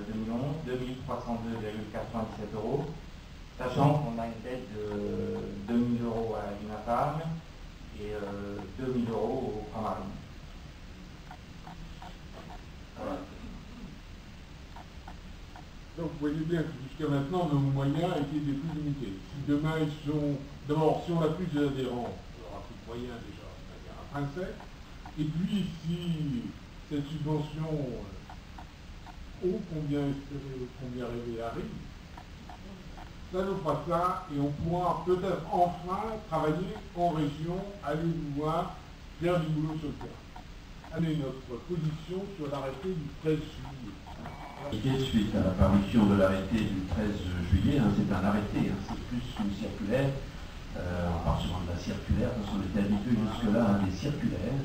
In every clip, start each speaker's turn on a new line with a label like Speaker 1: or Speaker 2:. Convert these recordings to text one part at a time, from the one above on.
Speaker 1: 2011, 2302,97 €, sachant qu'on a une dette de 2 000 € à l'INAPAM et 2 000 € au Framarine. Voilà.
Speaker 2: Donc vous voyez bien que jusqu'à maintenant, nos moyens étaient des plus limités. Si demain ils sont... D'abord, si on a plus d'adhérents, on aura plus de moyens déjà, c'est-à-dire intrinsèque. Et puis, si cette subvention, combien rêver arrive, ça nous fera ça et on pourra peut-être enfin travailler en région, aller nous voir, faire du boulot sur le terrain. Allez, notre position sur l'arrêté du 13 juillet.
Speaker 3: Suite à la parution de l'arrêté du 13 juillet, c'est un arrêté, c'est plus une circulaire, on parle souvent de la circulaire parce qu'on était habitué jusque-là à des circulaires,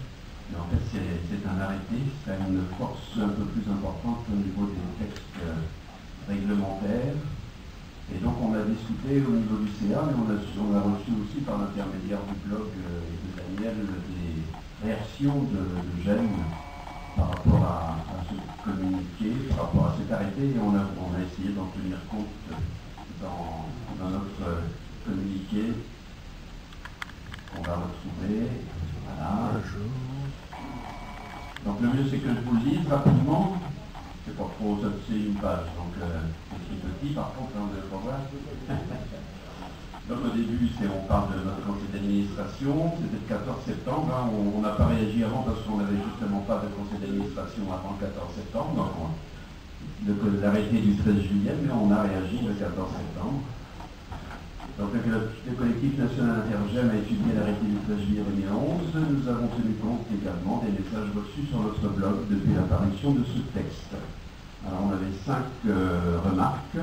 Speaker 3: mais en fait c'est un arrêté, ça a une force un peu plus importante au niveau des textes réglementaires, et donc on a discuté au niveau du CA, mais on a reçu aussi par l'intermédiaire du blog et de Daniel des réactions de jeunes par rapport à ce communiqué, par rapport à cet arrêté, et on a essayé d'en tenir compte dans notre communiqué qu'on va retrouver. Voilà. Donc le mieux c'est que je vous le lise rapidement, c'est pas trop, c'est une page, donc c'est petit par contre, on ne pas voir. Donc au début, on parle de notre conseil d'administration, c'était le 14 septembre, on n'a pas réagi avant parce qu'on n'avait justement pas de conseil d'administration avant le 14 septembre, donc l'arrêté du 13 juillet, mais on a réagi le 14 septembre. Donc le collectif national Intergem a étudié l'arrêté du 13 juillet 2011, nous avons tenu compte également des messages reçus sur notre blog depuis l'apparition de ce texte. Alors on avait 5 remarques.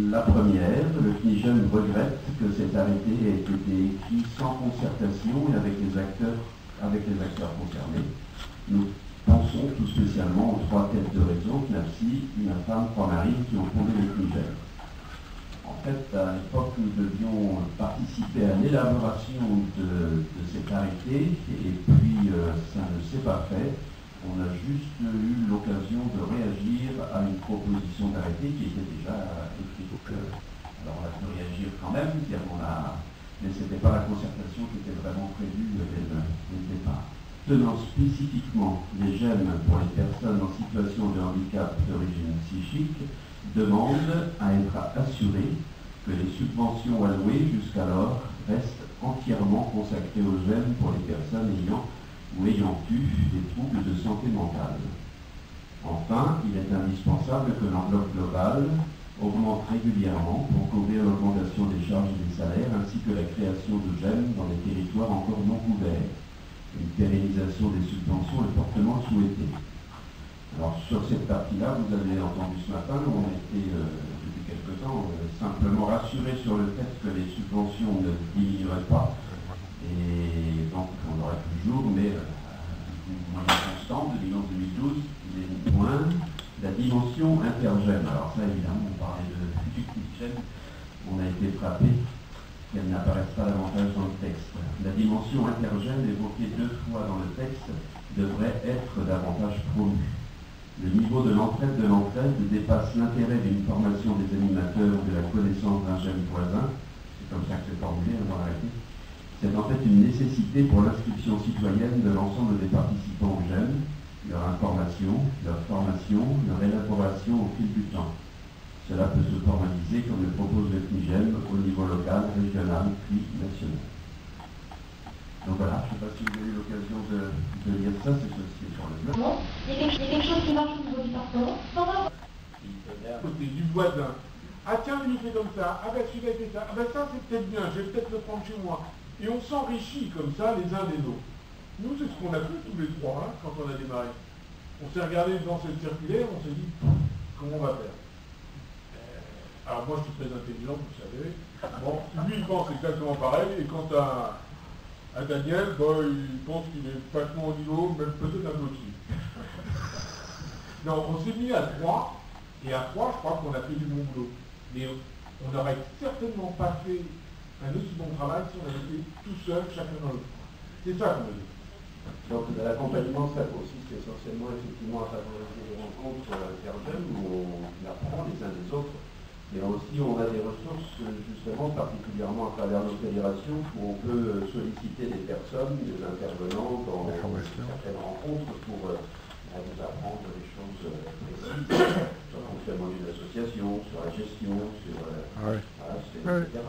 Speaker 3: La première, le CNIGEM regrette que cet arrêté ait été écrit sans concertation et avec les acteurs concernés. Nous pensons tout spécialement aux 3 têtes de réseau, CNAPSI, INAFAM, Framarine, qui ont fondé le CNIGEM. En fait, à l'époque, nous devions participer à l'élaboration de cet arrêté, et puis ça ne s'est pas fait. On a juste eu l'occasion de réagir à une proposition d'arrêté qui était déjà écrite. Alors on a pu réagir quand même, mais ce n'était pas la concertation qui était vraiment prévue dès le départ. Tenant spécifiquement les GEM pour les personnes en situation de handicap d'origine psychique, demande à être assurée que les subventions allouées jusqu'alors restent entièrement consacrées aux GEM pour les personnes ayant eu des troubles de santé mentale. Enfin, il est indispensable que l'enveloppe globale augmente régulièrement pour couvrir l'augmentation des charges et des salaires ainsi que la création de GEM dans les territoires encore non couverts. Une pérennisation des subventions est fortement souhaitée. Alors sur cette partie-là, vous avez entendu ce matin, on a été depuis quelque temps simplement rassurés sur le fait que les subventions ne diminueraient pas. Et donc on aurait toujours, mais moyen constant, 2011-2012, les points, la dimension intergène. Alors ça évidemment, on parlait du CNIGEM, on a été frappé qu'elle n'apparaisse pas davantage dans le texte. La dimension intergène évoquée 2 fois dans le texte devrait être davantage promue. Le niveau de l'entraide dépasse l'intérêt d'une formation des animateurs ou de la connaissance d'un gène voisin, c'est comme ça que c'est formulé dans l'arrêté. C'est en fait une nécessité pour l'inscription citoyenne de l'ensemble des participants au GEM, leur information, leur formation, leur élaboration au fil du temps. Cela peut se formaliser comme le propose le CNIGEM au niveau local, régional, puis national. Donc voilà, je ne sais pas si vous avez eu l'occasion de lire ça, c'est sur le blog.
Speaker 4: Non, il y a quelque chose qui marche au niveau du parcours.
Speaker 2: Côté du voisin. Ah tiens, lui il fait comme ça, ah ben celui-là il fait ça, ah ben ça c'est peut-être bien, je vais peut-être le prendre chez moi. Et on s'enrichit comme ça les uns des autres. Nous c'est ce qu'on a fait tous les 3 quand on a démarré. On s'est regardé dans cette circulaire, on s'est dit comment on va faire. Alors moi je suis très intelligent, vous savez. Bon, lui il pense exactement pareil, et quant à Daniel, il pense qu'il est vachement au niveau, même peut-être un peu au-dessus. Donc on s'est mis à 3, et à 3 je crois qu'on a fait du bon boulot. Mais on n'aurait certainement pas fait un aussi bon travail si on avait été tout seul, chacun dans le coin. C'est ça qu'on veut dire.
Speaker 3: Donc l'accompagnement, ça consiste essentiellement effectivement à favoriser les rencontres interjeunes où on apprend les uns des autres. Mais aussi on a des ressources justement particulièrement à travers nos fédérations où on peut solliciter des personnes, des intervenants dans certaines rencontres pour nous apprendre des choses précises sur le fonctionnement d'une association, sur la gestion, sur etc.